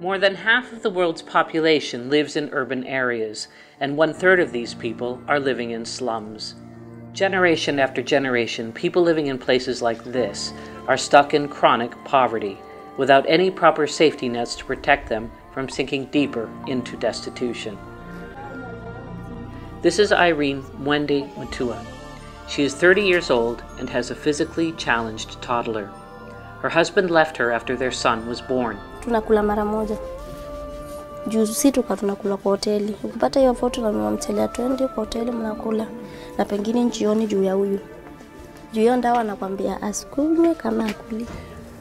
More than half of the world's population lives in urban areas, and 1/3 of these people are living in slums. Generation after generation, people living in places like this are stuck in chronic poverty, without any proper safety nets to protect them from sinking deeper into destitution. This is Irene Mwende Mutua. She is 30 years old and has a physically challenged toddler. Her husband left her after their son was born. Tunakula mara moja. Juu si tunakula kwa hoteli. Ukipata hiyo foto na mnamtelea twende kwa hoteli mnakula. Na pengine jioni juu ya huyu. Juu hiyo ndawa anakuambia asikunywe kama akuli.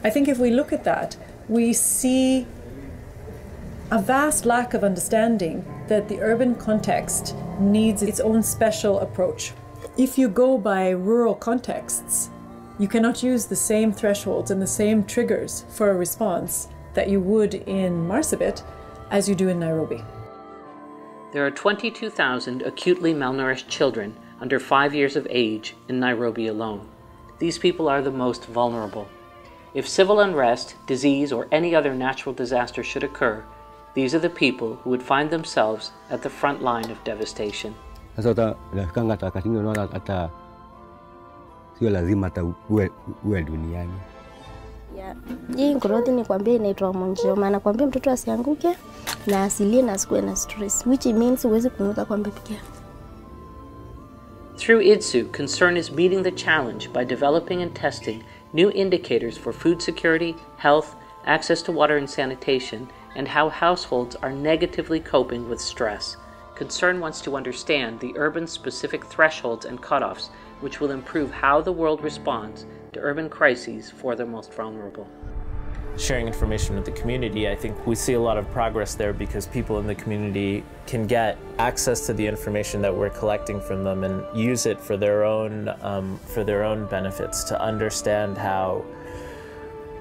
I think if we look at that, we see a vast lack of understanding that the urban context needs its own special approach. If you go by rural contexts, you cannot use the same thresholds and the same triggers for a response that you would in Marsabit as you do in Nairobi. There are 22,000 acutely malnourished children under 5 years of age in Nairobi alone. These people are the most vulnerable. If civil unrest, disease, or any other natural disaster should occur, these are the people who would find themselves at the front line of devastation. Hii ngorothi ni kwambia inaitwa monjeo, maana kwambia mtoto asianguke na asilie na asikuwe na stress, which means huwezi kumuweka kwambia pekee. Through IDSU, Concern is meeting the challenge by developing and testing new indicators for food security, health, access to water and sanitation, and how households are negatively coping with stress. Concern wants to understand the urban-specific thresholds and cutoffs, which will improve how the world responds to urban crises for the most vulnerable. Sharing information with the community, I think we see a lot of progress there because people in the community can get access to the information that we're collecting from them and use it for their own benefits, to understand how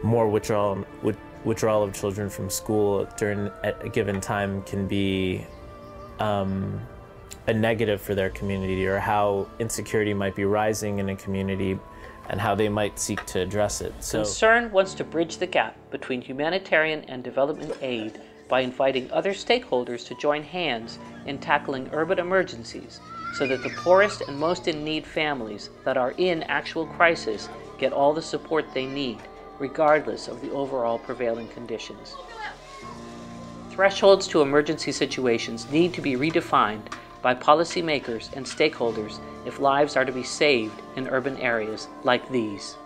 more withdrawal of children from school during at a given time can be a negative for their community, or how insecurity might be rising in a community and how they might seek to address it. So Concern wants to bridge the gap between humanitarian and development aid by inviting other stakeholders to join hands in tackling urban emergencies so that the poorest and most in need families that are in actual crisis get all the support they need, regardless of the overall prevailing conditions. Thresholds to emergency situations need to be redefined by policymakers and stakeholders if lives are to be saved in urban areas like these.